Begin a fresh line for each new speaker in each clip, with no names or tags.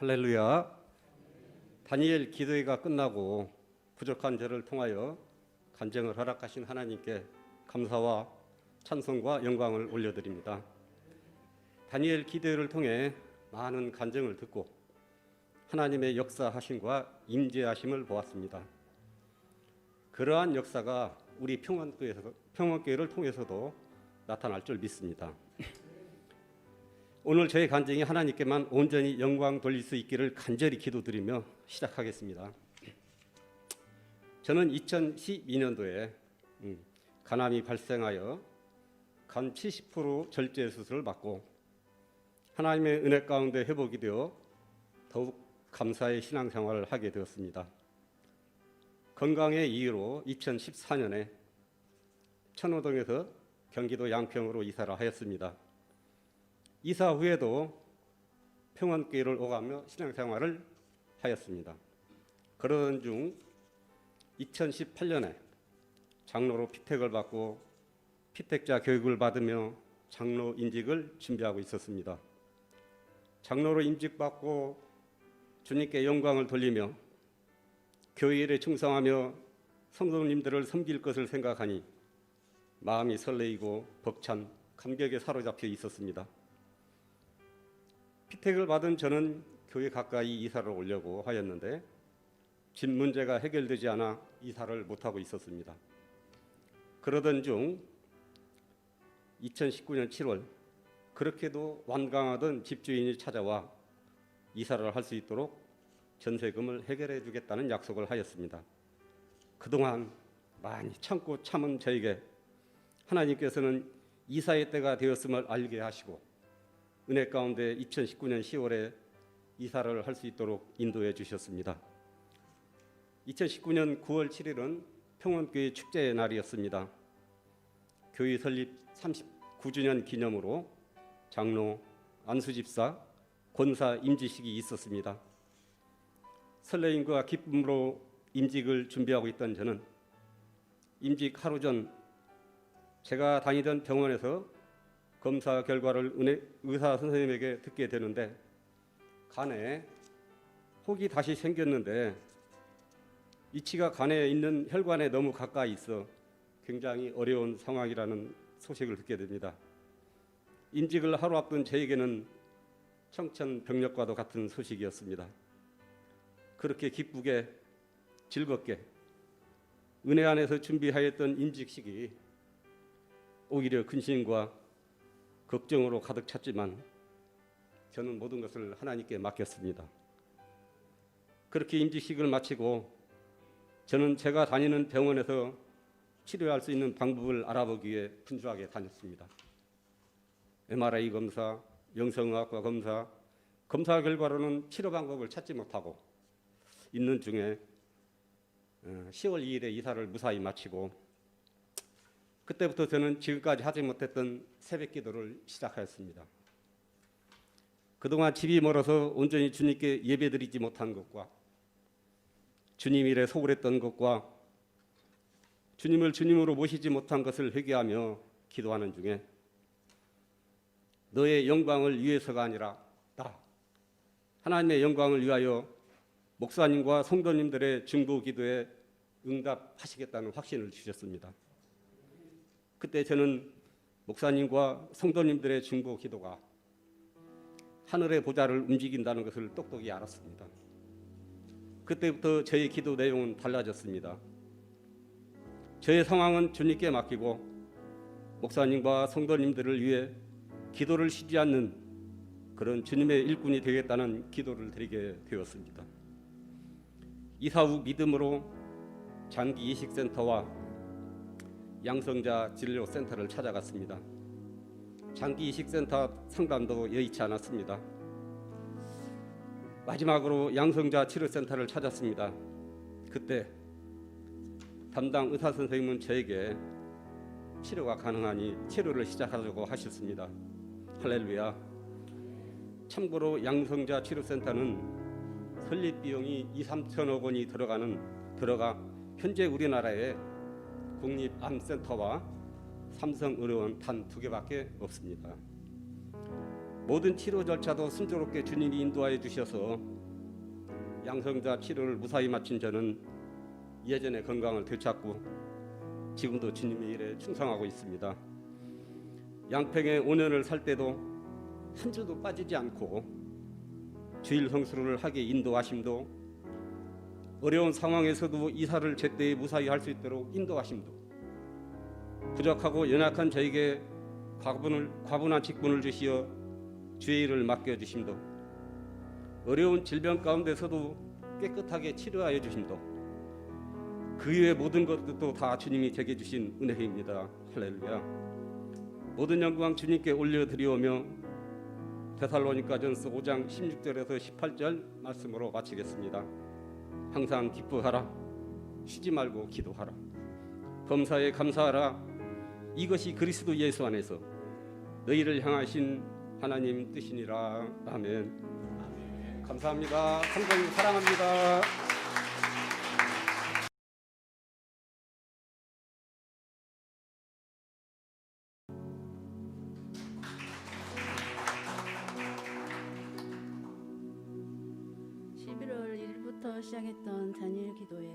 할렐루야. 다니엘 기도회가 끝나고 부족한 저를 통하여 간증을 허락하신 하나님께 감사와 찬송과 영광을 올려드립니다. 다니엘 기도회를 통해 많은 간증을 듣고 하나님의 역사하심과 임재하심을 보았습니다. 그러한 역사가 우리 평원교회를 통해서도 나타날 줄 믿습니다. 오늘 저의 간증이 하나님께만 온전히 영광 돌릴 수 있기를 간절히 기도드리며 시작하겠습니다. 저는 2012년도에 간암이 발생하여 간 70% 절제 수술을 받고 하나님의 은혜 가운데 회복이 되어 더욱 감사의 신앙생활을 하게 되었습니다. 건강의 이유로 2014년에 천호동에서 경기도 양평으로 이사를 하였습니다. 이사 후에도 평원교회를 오가며 신앙생활을 하였습니다. 그러던 중 2018년에 장로로 피택을 받고 피택자 교육을 받으며 장로 임직을 준비하고 있었습니다. 장로로 임직받고 주님께 영광을 돌리며 교회 일에 충성하며 성도님들을 섬길 것을 생각하니 마음이 설레이고 벅찬 감격에 사로잡혀 있었습니다. 피택을 받은 저는 교회 가까이 이사를 오려고 하였는데 집 문제가 해결되지 않아 이사를 못하고 있었습니다. 그러던 중 2019년 7월 그렇게도 완강하던 집주인이 찾아와 이사를 할 수 있도록 전세금을 해결해 주겠다는 약속을 하였습니다. 그동안 많이 참고 참은 저에게 하나님께서는 이사의 때가 되었음을 알게 하시고 은혜 가운데 2019년 10월에 이사를 할 수 있도록 인도해 주셨습니다. 2019년 9월 7일은 평원교회 축제의 날이었습니다. 교회 설립 39주년 기념으로 장로, 안수집사, 권사 임직식이 있었습니다. 설레임과 기쁨으로 임직을 준비하고 있던 저는 임직 하루 전 제가 다니던 병원에서 검사 결과를 의사 선생님에게 듣게 되는데 간에 혹이 다시 생겼는데 이치가 간에 있는 혈관에 너무 가까이 있어 굉장히 어려운 상황이라는 소식을 듣게 됩니다. 임직을 하루 앞둔 저에게는 청천벽력과도 같은 소식이었습니다. 그렇게 기쁘게 즐겁게 은혜 안에서 준비하였던 임직식이 오히려 근심과 걱정으로 가득 찼지만 저는 모든 것을 하나님께 맡겼습니다. 그렇게 임직식을 마치고 저는 제가 다니는 병원에서 치료할 수 있는 방법을 알아보기 위해 분주하게 다녔습니다. MRI 검사, 영상의학과 검사 결과로는 치료 방법을 찾지 못하고 있는 중에 10월 2일에 이사를 무사히 마치고 그때부터 저는 지금까지 하지 못했던 새벽 기도를 시작하였습니다. 그동안 집이 멀어서 온전히 주님께 예배드리지 못한 것과 주님 일에 소홀했던 것과 주님을 주님으로 모시지 못한 것을 회개하며 기도하는 중에 너의 영광을 위해서가 아니라 나 하나님의 영광을 위하여 목사님과 성도님들의 중보 기도에 응답하시겠다는 확신을 주셨습니다. 그때 저는 목사님과 성도님들의 중보 기도가 하늘의 보좌를 움직인다는 것을 똑똑히 알았습니다. 그때부터 저의 기도 내용은 달라졌습니다. 저의 상황은 주님께 맡기고 목사님과 성도님들을 위해 기도를 쉬지 않는 그런 주님의 일꾼이 되겠다는 기도를 드리게 되었습니다. 이사 후 믿음으로 장기 이식센터와 양성자 진료센터를 찾아갔습니다. 장기 이식센터 상담도 여의치 않았습니다. 마지막으로 양성자 치료센터를 찾았습니다. 그때 담당 의사 선생님은 저에게 치료가 가능하니 치료를 시작하자고 하셨습니다. 할렐루야. 참고로 양성자 치료센터는 설립 비용이 2~3천억 원이 들어가 현재 우리나라에 국립암센터와 삼성의료원 단 2개밖에 없습니다. 모든 치료 절차도 순조롭게 주님이 인도하여 주셔서 양성자 치료를 무사히 마친 저는 예전의 건강을 되찾고 지금도 주님의 일에 충성하고 있습니다. 양평에 5년을 살 때도 한 주도 빠지지 않고 주일 성수를 하게 인도하심도, 어려운 상황에서도 이사를 제때에 무사히 할 수 있도록 인도하심도, 부족하고 연약한 저에게 과분한 직분을 주시어 주의 일을 맡겨주심도, 어려운 질병 가운데서도 깨끗하게 치료하여 주심도, 그 외의 모든 것들도 다 주님이 제게 주신 은혜입니다. 할렐루야. 모든 영광 주님께 올려드리오며 데살로니가전서 5장 16절에서 18절 말씀으로 마치겠습니다. 항상 기뻐하라, 쉬지 말고 기도하라, 범사에 감사하라. 이것이 그리스도 예수 안에서 너희를 향하신 하나님 뜻이니라. 아멘. 감사합니다. 성도님 사랑합니다.
11월 1일부터 시작했던 단일 기도에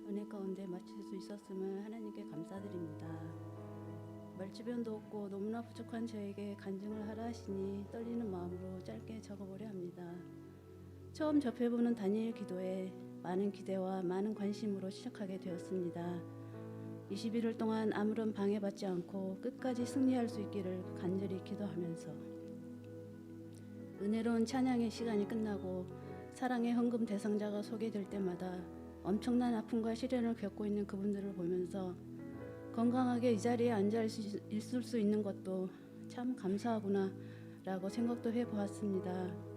은혜 가운데 마칠 수 있었음을 하나님께 감사드립니다. 말주변도 없고 너무나 부족한 저에게 간증을 하라 하시니 떨리는 마음으로 짧게 적어보려 합니다. 처음 접해보는 단일 기도에 많은 기대와 많은 관심으로 시작하게 되었습니다. 21일 동안 아무런 방해받지 않고 끝까지 승리할 수 있기를 간절히 기도하면서 은혜로운 찬양의 시간이 끝나고 사랑의 헌금 대상자가 소개될 때마다 엄청난 아픔과 시련을 겪고 있는 그분들을 보면서 건강하게 이 자리에 앉아 있을 수 있는 것도 참 감사하구나 라고 생각도 해보았습니다.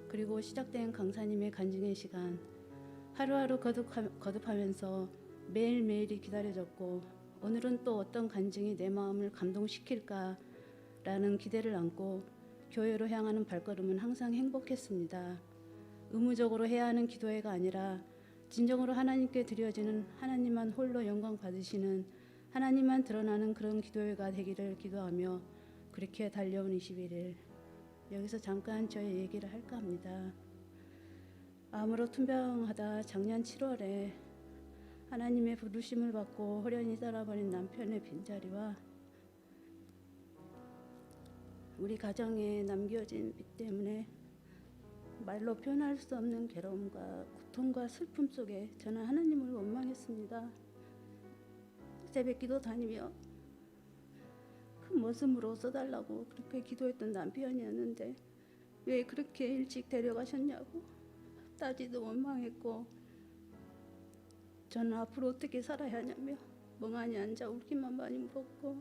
그리고 시작된 강사님의 간증의 시간, 하루하루 거듭하면서 매일매일이 기다려졌고, 오늘은 또 어떤 간증이 내 마음을 감동시킬까 라는 기대를 안고 교회로 향하는 발걸음은 항상 행복했습니다. 의무적으로 해야 하는 기도회가 아니라 진정으로 하나님께 드려지는, 하나님만 홀로 영광 받으시는, 하나님만 드러나는 그런 기도회가 되기를 기도하며 그렇게 달려온 21일, 여기서 잠깐 저의 얘기를 할까 합니다. 암으로 투병하다 작년 7월에 하나님의 부르심을 받고 호련히 떠나버린 남편의 빈자리와 우리 가정에 남겨진 빚 때문에 말로 표현할 수 없는 괴로움과 고통과 슬픔 속에 저는 하나님을 원망했습니다. 새벽기도 다니며 큰 모습으로 써달라고 그렇게 기도했던 남편이었는데 왜 그렇게 일찍 데려가셨냐고 따지도 원망했고, 저는 앞으로 어떻게 살아야 하냐며 멍하니 앉아 울기만 많이 물었고,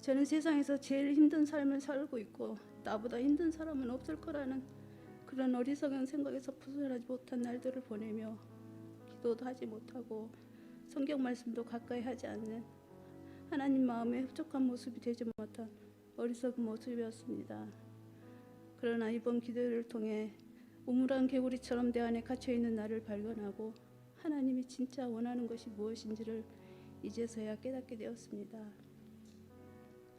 저는 세상에서 제일 힘든 삶을 살고 있고 나보다 힘든 사람은 없을 거라는 그런 어리석은 생각에서 벗어나지 못한 날들을 보내며 기도도 하지 못하고 성경 말씀도 가까이 하지 않는 하나님 마음에 흡족한 모습이 되지 못한 어리석은 모습이었습니다. 그러나 이번 기도를 통해 우물한 개구리처럼 내 안에 갇혀있는 나를 발견하고 하나님이 진짜 원하는 것이 무엇인지를 이제서야 깨닫게 되었습니다.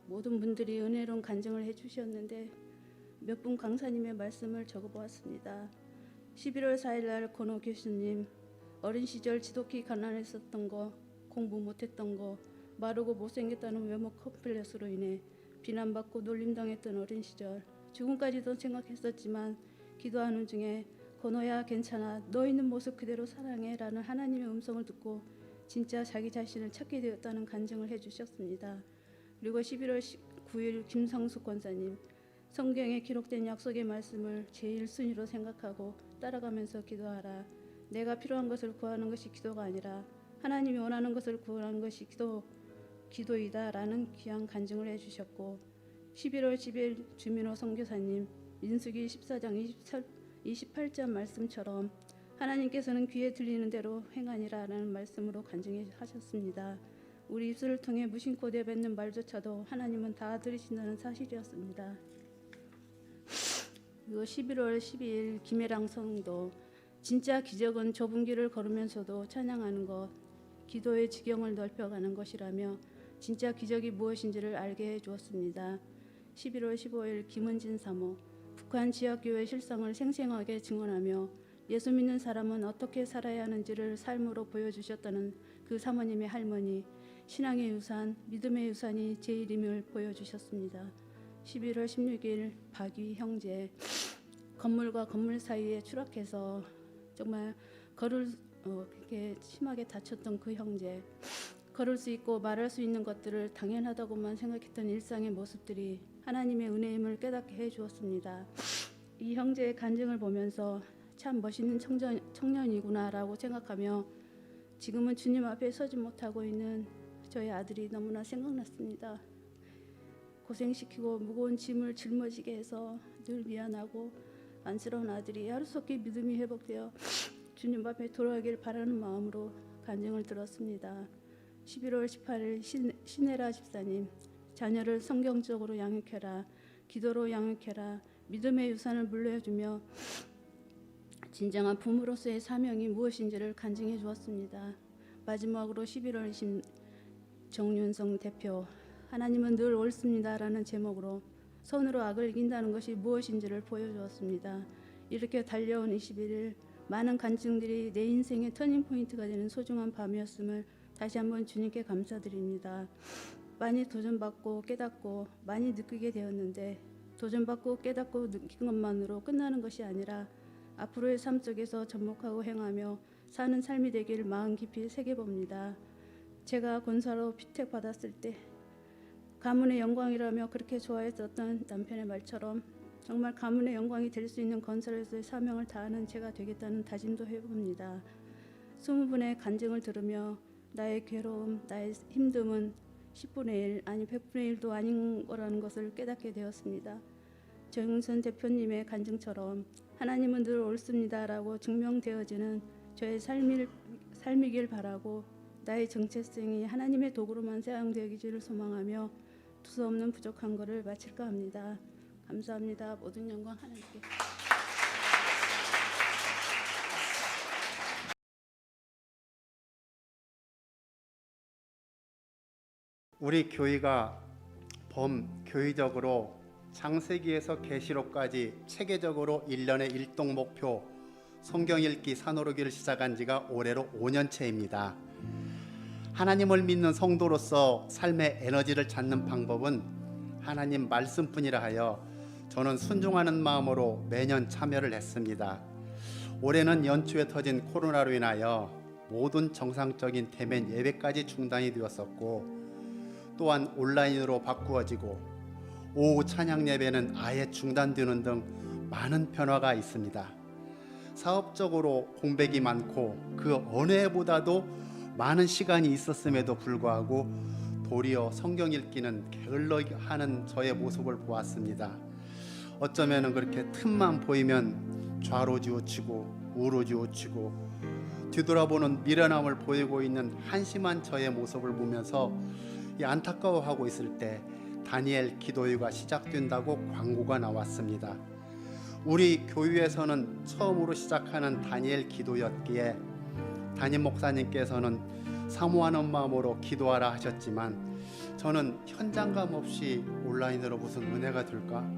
모든 분들이 은혜로운 간증을 해주셨는데 몇 분 강사님의 말씀을 적어보았습니다. 11월 4일 날 권호 교수님, 어린 시절 지독히 가난했었던 거, 공부 못했던 거, 마르고 못생겼다는 외모 컴플렉스로 인해 비난받고 놀림당했던 어린 시절, 죽음까지도 생각했었지만 기도하는 중에 권호야 괜찮아, 너 있는 모습 그대로 사랑해 라는 하나님의 음성을 듣고 진짜 자기 자신을 찾게 되었다는 간증을 해주셨습니다. 그리고 11월 9일 김상숙 권사님, 성경에 기록된 약속의 말씀을 제일 순위로 생각하고 따라가면서 기도하라. 내가 필요한 것을 구하는 것이 기도가 아니라 하나님이 원하는 것을 구하는 것이 기도이다 라는 귀한 간증을 해주셨고, 11월 10일 주민호 선교사님, 민수기 14장 28절 말씀처럼 하나님께서는 귀에 들리는 대로 행하니라 라는 말씀으로 간증하셨습니다. 우리 입술을 통해 무심코 내뱉는 말조차도 하나님은 다 들으신다는 사실이었습니다. 그리고 11월 12일 김혜랑 성도, 진짜 기적은 좁은 길을 걸으면서도 찬양하는 것, 기도의 지경을 넓혀가는 것이라며 진짜 기적이 무엇인지를 알게 해주었습니다. 11월 15일 김은진 사모, 북한 지역교회 실상을 생생하게 증언하며 예수 믿는 사람은 어떻게 살아야 하는지를 삶으로 보여주셨다는 그 사모님의 할머니, 신앙의 유산, 믿음의 유산이 제일임을 보여주셨습니다. 11월 16일 박위 형제, 건물과 건물 사이에 추락해서 정말 이렇게 심하게 다쳤던 그 형제, 걸을 수 있고 말할 수 있는 것들을 당연하다고만 생각했던 일상의 모습들이 하나님의 은혜임을 깨닫게 해주었습니다. 이 형제의 간증을 보면서 참 멋있는 청년이구나라고 생각하며 지금은 주님 앞에 서지 못하고 있는 저희 아들이 너무나 생각났습니다. 고생시키고 무거운 짐을 짊어지게 해서 늘 미안하고 안쓰러운 아들이 하루속히 믿음이 회복되어 주님 앞에 돌아가길 바라는 마음으로 간증을 들었습니다. 11월 18일 신혜라 집사님, 자녀를 성경적으로 양육해라, 기도로 양육해라, 믿음의 유산을 물려주며 진정한 부모로서의 사명이 무엇인지를 간증해 주었습니다. 마지막으로 11월 20일 정윤성 대표, 하나님은 늘 옳습니다라는 제목으로 선으로 악을 이긴다는 것이 무엇인지를 보여주었습니다. 이렇게 달려온 21일, 많은 간증들이 내 인생의 터닝포인트가 되는 소중한 밤이었음을 다시 한번 주님께 감사드립니다. 많이 도전받고 깨닫고 많이 느끼게 되었는데, 도전받고 깨닫고 느낀 것만으로 끝나는 것이 아니라 앞으로의 삶 속에서 접목하고 행하며 사는 삶이 되길 마음 깊이 새겨봅니다. 제가 권사로 피택받았을 때 가문의 영광이라며 그렇게 좋아했었던 남편의 말처럼 정말 가문의 영광이 될 수 있는 건설에서의 사명을 다하는 제가 되겠다는 다짐도 해봅니다. 20분의 간증을 들으며 나의 괴로움, 나의 힘듦은 10분의 1 아니 100분의 1도 아닌 거라는 것을 깨닫게 되었습니다. 정윤선 대표님의 간증처럼 하나님은 늘 옳습니다라고 증명되어지는 저의 삶이길 바라고, 나의 정체성이 하나님의 도구로만 사용되기를 소망하며 두서없는 부족한 것을 마칠까 합니다. 감사합니다. 모든 영광 하나님께.
우리 교회가 범교회적으로 창세기에서 계시록까지 체계적으로 1년의 일동 목표 성경 읽기 산오르기를 시작한 지가 올해로 5년째입니다. 하나님을 믿는 성도로서 삶의 에너지를 찾는 방법은 하나님 말씀뿐이라 하여 저는 순종하는 마음으로 매년 참여를 했습니다. 올해는 연초에 터진 코로나로 인하여 모든 정상적인 대면 예배까지 중단이 되었었고, 또한 온라인으로 바꾸어지고 오후 찬양 예배는 아예 중단되는 등 많은 변화가 있습니다. 사업적으로 공백이 많고 그 어느 해보다도 많은 시간이 있었음에도 불구하고 도리어 성경 읽기는 게을러 하는 저의 모습을 보았습니다. 어쩌면 그렇게 틈만 보이면 좌로지우치고 우로지우치고 뒤돌아보는 미련함을 보이고 있는 한심한 저의 모습을 보면서 안타까워하고 있을 때 다니엘 기도회가 시작된다고 광고가 나왔습니다. 우리 교회에서는 처음으로 시작하는 다니엘 기도였기에 담임 목사님께서는 사모하는 마음으로 기도하라 하셨지만, 저는 현장감 없이 온라인으로 무슨 은혜가 될까?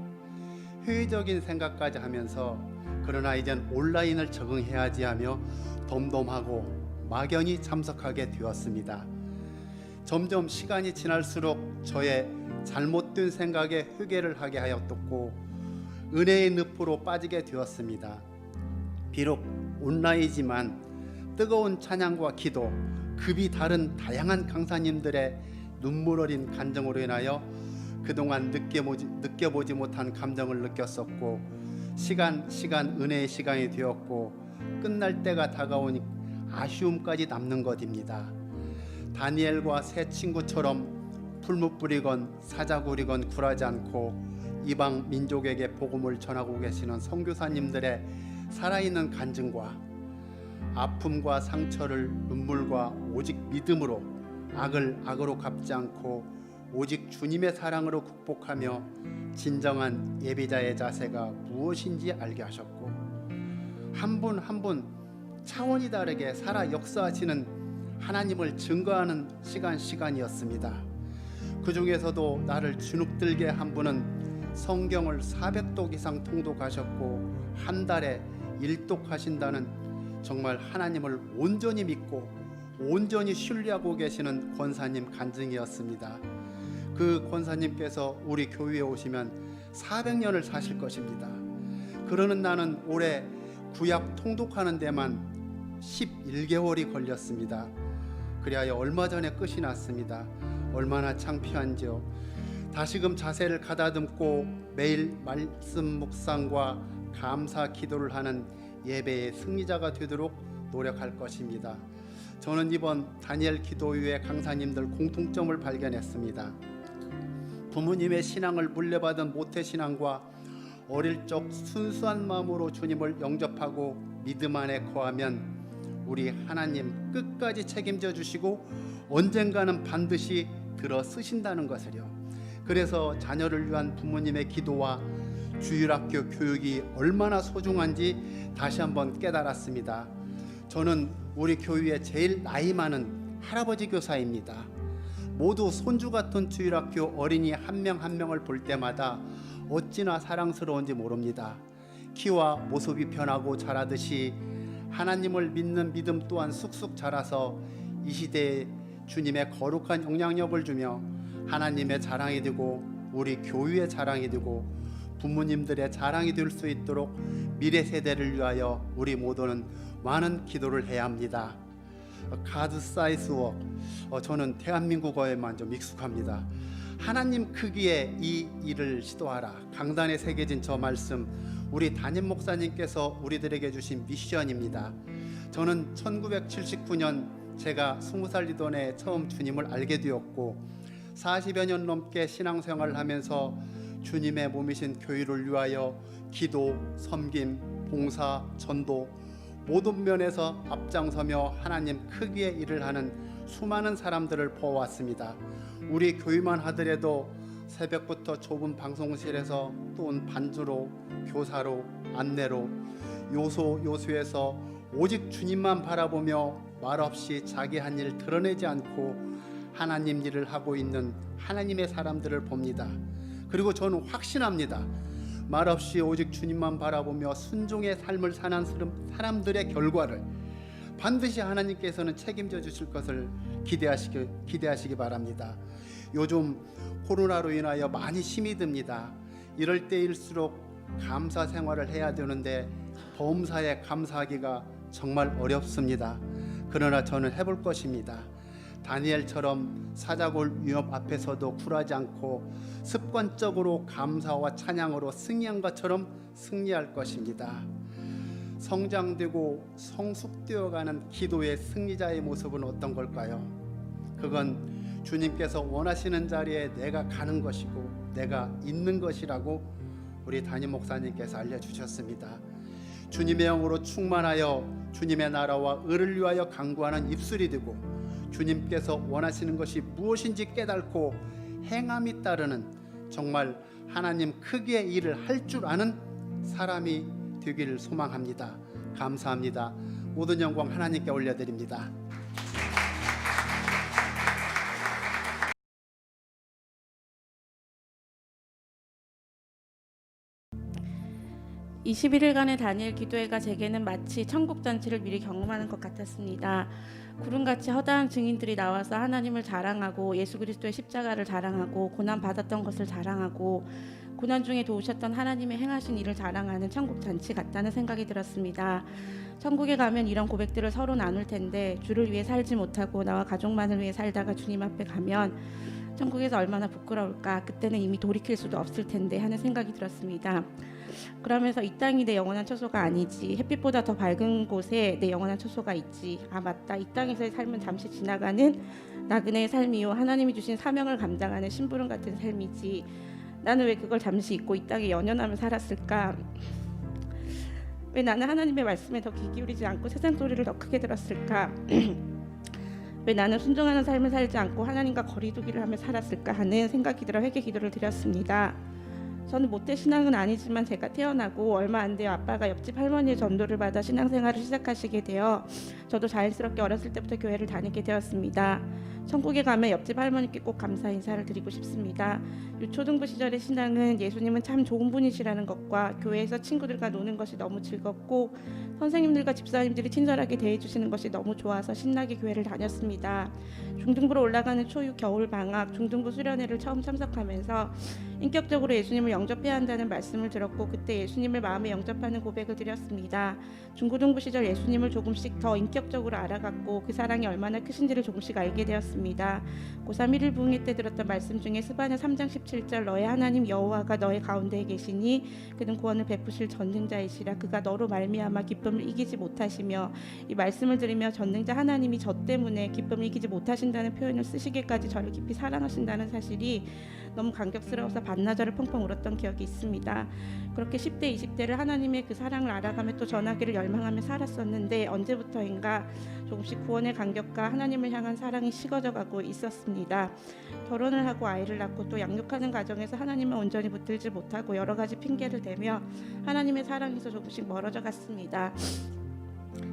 회의적인 생각까지 하면서 그러나 이젠 온라인을 적응해야지 하며 덤덤하고 막연히 참석하게 되었습니다. 점점 시간이 지날수록 저의 잘못된 생각에 회개를 하게 하였고 은혜의 늪으로 빠지게 되었습니다. 비록 온라인이지만 뜨거운 찬양과 기도, 급이 다른 다양한 강사님들의 눈물 어린 간증으로 인하여 그동안 느껴보지 못한 감정을 느꼈었고, 시간 은혜의 시간이 되었고 끝날 때가 다가오니 아쉬움까지 남는 것입니다. 다니엘과 새 친구처럼 풀무 뿌리건 사자구리건 굴하지 않고 이방 민족에게 복음을 전하고 계시는 선교사님들의 살아있는 간증과 아픔과 상처를 눈물과 오직 믿음으로, 악을 악으로 갚지 않고 오직 주님의 사랑으로 극복하며 진정한 예비자의 자세가 무엇인지 알게 하셨고, 한 분 한 분 차원이 다르게 살아 역사하시는 하나님을 증거하는 시간이었습니다. 그 중에서도 나를 주눅들게 한 분은 성경을 400독 이상 통독하셨고 한 달에 1독하신다는 정말 하나님을 온전히 믿고 온전히 신뢰하고 계시는 권사님 간증이었습니다. 그 권사님께서 우리 교회에 오시면 400년을 사실 것입니다. 그러는 나는 올해 구약 통독하는 데만 11개월이 걸렸습니다. 그리하여 얼마 전에 끝이 났습니다. 얼마나 창피한지요. 다시금 자세를 가다듬고 매일 말씀 묵상과 감사 기도를 하는 예배의 승리자가 되도록 노력할 것입니다. 저는 이번 다니엘 기도회의 강사님들 공통점을 발견했습니다. 부모님의 신앙을 물려받은 모태신앙과 어릴 적 순수한 마음으로 주님을 영접하고 믿음 안에 거하면 우리 하나님 끝까지 책임져 주시고 언젠가는 반드시 들어 쓰신다는 것을요. 그래서 자녀를 위한 부모님의 기도와 주일학교 교육이 얼마나 소중한지 다시 한번 깨달았습니다. 저는 우리 교회에 제일 나이 많은 할아버지 교사입니다. 모두 손주 같은 주일학교 어린이 한 명 한 명을 볼 때마다 어찌나 사랑스러운지 모릅니다. 키와 모습이 변하고 자라듯이 하나님을 믿는 믿음 또한 쑥쑥 자라서 이 시대에 주님의 거룩한 영향력을 주며 하나님의 자랑이 되고 우리 교회의 자랑이 되고 부모님들의 자랑이 될 수 있도록 미래 세대를 위하여 우리 모두는 많은 기도를 해야 합니다. 가드 사이즈 웍, 저는 대한민국어에만 좀 익숙합니다. 하나님 크기의 이 일을 시도하라. 강단에 새겨진 저 말씀, 우리 담임 목사님께서 우리들에게 주신 미션입니다. 저는 1979년 제가 20살 이전에 처음 주님을 알게 되었고 40여 년 넘게 신앙생활을 하면서 주님의 몸이신 교회를 위하여 기도, 섬김, 봉사, 전도 모든 면에서 앞장서며 하나님 크기의 일을 하는 수많은 사람들을 보아왔습니다. 우리 교회만 하더라도 새벽부터 좁은 방송실에서 또는 반주로, 교사로, 안내로, 요소에서 오직 주님만 바라보며 말없이 자기 한 일 드러내지 않고 하나님 일을 하고 있는 하나님의 사람들을 봅니다. 그리고 저는 확신합니다. 말없이 오직 주님만 바라보며 순종의 삶을 사는 사람들의 결과를 반드시 하나님께서는 책임져 주실 것을 기대하시기 바랍니다. 요즘 코로나로 인하여 많이 힘이 듭니다. 이럴 때일수록 감사 생활을 해야 되는데 범사에 감사하기가 정말 어렵습니다. 그러나 저는 해볼 것입니다. 다니엘처럼 사자굴 위협 앞에서도 굴하지 않고 습관적으로 감사와 찬양으로 승리한 것처럼 승리할 것입니다. 성장되고 성숙되어가는 기도의 승리자의 모습은 어떤 걸까요? 그건 주님께서 원하시는 자리에 내가 가는 것이고 내가 있는 것이라고 우리 담임 목사님께서 알려주셨습니다. 주님의 영으로 충만하여 주님의 나라와 의를 위하여 간구하는 입술이 되고 주님께서 원하시는 것이 무엇인지 깨닫고 행함이 따르는 정말 하나님 크기의 일을 할 줄 아는 사람이 되기를 소망합니다. 감사합니다. 모든 영광 하나님께 올려드립니다.
이 21일간의 다니엘 기도회가 제게는 마치 천국 잔치를 미리 경험하는 것 같았습니다. 구름같이 허다한 증인들이 나와서 하나님을 자랑하고 예수 그리스도의 십자가를 자랑하고 고난 받았던 것을 자랑하고 고난 중에 도우셨던 하나님의 행하신 일을 자랑하는 천국 잔치 같다는 생각이 들었습니다. 천국에 가면 이런 고백들을 서로 나눌 텐데 주를 위해 살지 못하고 나와 가족만을 위해 살다가 주님 앞에 가면 천국에서 얼마나 부끄러울까. 그때는 이미 돌이킬 수도 없을 텐데 하는 생각이 들었습니다. 그러면서 이 땅이 내 영원한 처소가 아니지, 햇빛보다 더 밝은 곳에 내 영원한 처소가 있지. 아 맞다, 이 땅에서의 삶은 잠시 지나가는 나그네의 삶이요 하나님이 주신 사명을 감당하는 심부름 같은 삶이지. 나는 왜 그걸 잠시 잊고 이 땅에 연연하며 살았을까? 왜 나는 하나님의 말씀에 더 귀 기울이지 않고 세상 소리를 더 크게 들었을까? 왜 나는 순종하는 삶을 살지 않고 하나님과 거리두기를 하며 살았을까 하는 생각이 들어 회개 기도를 드렸습니다. 저는 모태 신앙은 아니지만 제가 태어나고 얼마 안 돼요 아빠가 옆집 할머니의 전도를 받아 신앙생활을 시작하시게 되어 저도 자연스럽게 어렸을 때부터 교회를 다니게 되었습니다. 천국에 가면 옆집 할머니께 꼭 감사 인사를 드리고 싶습니다. 유초등부 시절의 신앙은 예수님은 참 좋은 분이시라는 것과 교회에서 친구들과 노는 것이 너무 즐겁고 선생님들과 집사님들이 친절하게 대해주시는 것이 너무 좋아서 신나게 교회를 다녔습니다. 중등부로 올라가는 초유 겨울 방학 중등부 수련회를 처음 참석하면서 인격적으로 예수님을 영접해야 한다는 말씀을 들었고 그때 예수님을 마음에 영접하는 고백을 드렸습니다. 중고등부 시절 예수님을 조금씩 더 인격적으로 알아갔고 그 사랑이 얼마나 크신지를 조금씩 알게 되었습니다. 고3 1일 부흥회 때 들었던 말씀 중에 스바냐 3장 17절 너의 하나님 여호와가 너의 가운데에 계시니 그는 구원을 베푸실 전능자이시라 그가 너로 말미암아 기쁨을 이기지 못하시며 이 말씀을 들으며 전능자 하나님이 저 때문에 기쁨을 이기지 못하신다는 표현을 쓰시기까지 저를 깊이 사랑하신다는 사실이 너무 감격스러워서 반나절을 펑펑 울었던 기억이 있습니다. 그렇게 10대 20대를 하나님의 그 사랑을 알아가며 또 전하기를 열망하며 살았었는데 언제부터인가 조금씩 구원의 감격과 하나님을 향한 사랑이 식어져가고 있었습니다. 결혼을 하고 아이를 낳고 또 양육하는 과정에서 하나님을 온전히 붙들지 못하고 여러 가지 핑계를 대며 하나님의 사랑에서 조금씩 멀어져 갔습니다.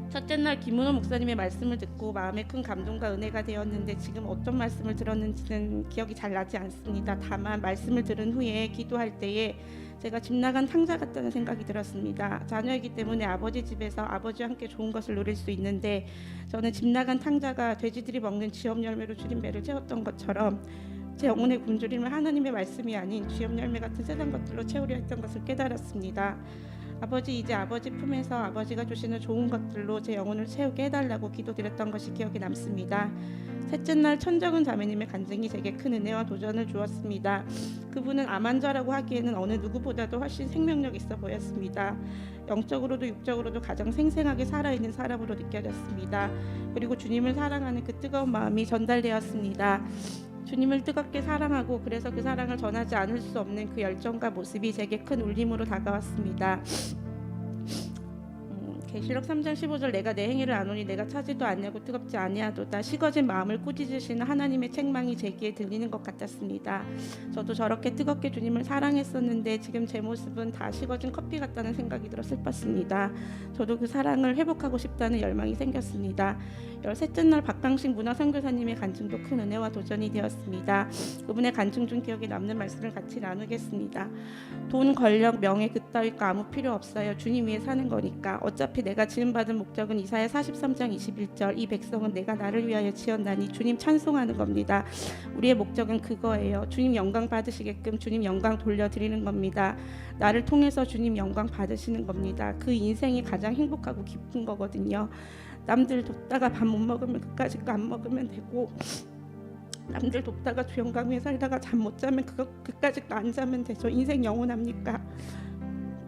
첫째 날 김은호 목사님의 말씀을 듣고 마음에 큰 감동과 은혜가 되었는데 지금 어떤 말씀을 들었는지는 기억이 잘 나지 않습니다. 다만 말씀을 들은 후에 기도할 때에 제가 집 나간 탕자 같다는 생각이 들었습니다. 자녀이기 때문에 아버지 집에서 아버지와 함께 좋은 것을 누릴 수 있는데 저는 집 나간 탕자가 돼지들이 먹는 지업 열매로 줄인 배를 채웠던 것처럼 제 영혼의 굶주림을 하나님의 말씀이 아닌 지업 열매 같은 세상 것들로 채우려 했던 것을 깨달았습니다. 아버지 이제 아버지 품에서 아버지가 주시는 좋은 것들로 제 영혼을 채우게 해달라고 기도드렸던 것이 기억에 남습니다. 셋째 날 천정은 자매님의 간증이 제게 큰 은혜와 도전을 주었습니다. 그분은 암환자라고 하기에는 어느 누구보다도 훨씬 생명력 있어 보였습니다. 영적으로도 육적으로도 가장 생생하게 살아있는 사람으로 느껴졌습니다. 그리고 주님을 사랑하는 그 뜨거운 마음이 전달되었습니다. 주님을 뜨겁게 사랑하고 그래서 그 사랑을 전하지 않을 수 없는 그 열정과 모습이 제게 큰 울림으로 다가왔습니다. 계시록 3장 15절 내가 내 행위를 아노니 내가 차지도 않냐고 뜨겁지 아니하도다 식어진 마음을 꾸짖으시는 하나님의 책망이 제 귀에 들리는 것 같았습니다. 저도 저렇게 뜨겁게 주님을 사랑했었는데 지금 제 모습은 다 식어진 커피 같다는 생각이 들어 슬펐습니다. 저도 그 사랑을 회복하고 싶다는 열망이 생겼습니다. 13째 날 박강식 문화선교사님의 간증도 큰 은혜와 도전이 되었습니다. 그분의 간증 중 기억에 남는 말씀을 같이 나누겠습니다. 돈, 권력, 명예 그따위 거 아무 필요 없어요. 주님 위해 사는 거니까. 어차피 내가 지음받은 목적은 이사야 43장 21절 이 백성은 내가 나를 위하여 지었나니 주님 찬송하는 겁니다. 우리의 목적은 그거예요. 주님 영광 받으시게끔 주님 영광 돌려드리는 겁니다. 나를 통해서 주님 영광 받으시는 겁니다. 그 인생이 가장 행복하고 기쁜 거거든요. 남들 돕다가 밥 못 먹으면 그까짓 거 안 먹으면 되고 남들 돕다가 주영강 위에 살다가 잠 못 자면 그까짓 거 안 자면 되죠. 인생 영원합니까?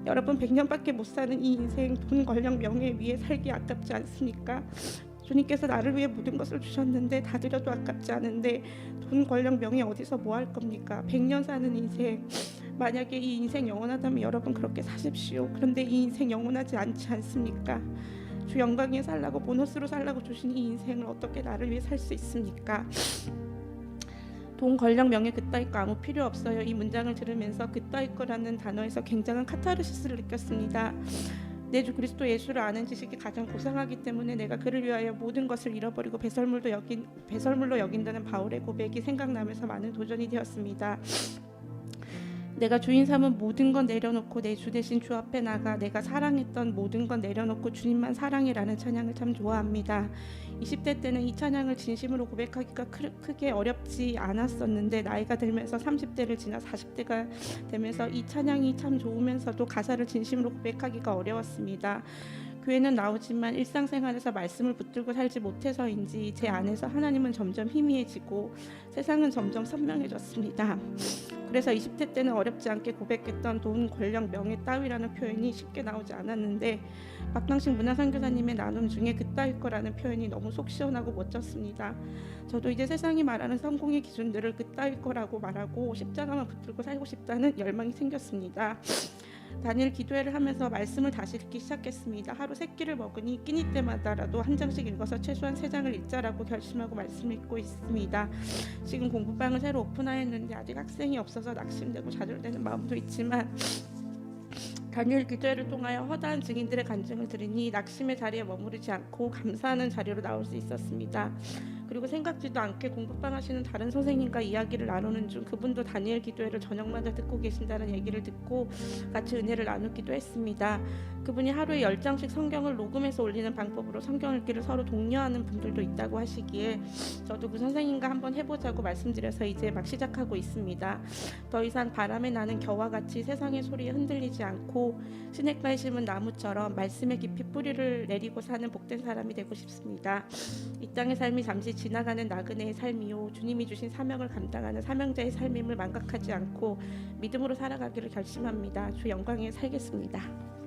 여러분 100년밖에 못 사는 이 인생 돈, 권력, 명예 위에 살기 아깝지 않습니까? 주님께서 나를 위해 모든 것을 주셨는데 다 드려도 아깝지 않은데 돈, 권력, 명예 어디서 뭐 할 겁니까? 100년 사는 인생 만약에 이 인생 영원하다면 여러분 그렇게 사십시오. 그런데 이 인생 영원하지 않지 않습니까? 주 영광에 살라고 보너스로 살라고 주신 이 인생을 어떻게 나를 위해 살 수 있습니까? 돈, 권력, 명예 그따위 거 아무 필요 없어요. 이 문장을 들으면서 그따위 거라는 단어에서 굉장한 카타르시스를 느꼈습니다. 내 주 그리스도 예수를 아는 지식이 가장 고상하기 때문에 내가 그를 위하여 모든 것을 잃어버리고 배설물로 여긴다는 바울의 고백이 생각나면서 많은 도전이 되었습니다. 내가 주인 삼은 모든 건 내려놓고 내 주 대신 주 앞에 나가 내가 사랑했던 모든 건 내려놓고 주님만 사랑해라는 찬양을 참 좋아합니다. 20대 때는 이 찬양을 진심으로 고백하기가 크게 어렵지 않았었는데 나이가 들면서 30대를 지나 40대가 되면서 이 찬양이 참 좋으면서도 가사를 진심으로 고백하기가 어려웠습니다. 교회는 나오지만 일상생활에서 말씀을 붙들고 살지 못해서인지 제 안에서 하나님은 점점 희미해지고 세상은 점점 선명해졌습니다. 그래서 20대 때는 어렵지 않게 고백했던 돈, 권력, 명예 따위라는 표현이 쉽게 나오지 않았는데 박강식 문화선교사님의 나눔 중에 그따위 거라는 표현이 너무 속 시원하고 멋졌습니다. 저도 이제 세상이 말하는 성공의 기준들을 그따위 거라고 말하고 십자가만 붙들고 살고 싶다는 열망이 생겼습니다. 다니엘 기도회를 하면서 말씀을 다시 읽기 시작했습니다. 하루 3끼를 먹으니 끼니 때마다라도 한 장씩 읽어서 최소한 3장을 읽자라고 결심하고 말씀을 읽고 있습니다. 지금 공부방을 새로 오픈하였는데 아직 학생이 없어서 낙심되고 좌절되는 마음도 있지만 다니엘 기도회를 통하여 허다한 증인들의 간증을 들으니 낙심의 자리에 머무르지 않고 감사하는 자리로 나올 수 있었습니다. 그리고 생각지도 않게 공부방 하시는 다른 선생님과 이야기를 나누는 중 그분도 다니엘 기도회를 저녁마다 듣고 계신다는 얘기를 듣고 같이 은혜를 나누기도 했습니다. 그분이 하루에 10장씩 성경을 녹음해서 올리는 방법으로 성경 읽기를 서로 독려하는 분들도 있다고 하시기에 저도 그 선생님과 한번 해보자고 말씀드려서 이제 막 시작하고 있습니다. 더 이상 바람에 나는 겨와 같이 세상의 소리에 흔들리지 않고 시냇가에 심은 나무처럼 말씀에 깊이 뿌리를 내리고 사는 복된 사람이 되고 싶습니다. 이 땅의 삶이 잠시 지나가는 나그네의 삶이요 주님이 주신 사명을 감당하는 사명자의 삶임을 망각하지 않고 믿음으로 살아가기를 결심합니다. 주 영광에 살겠습니다.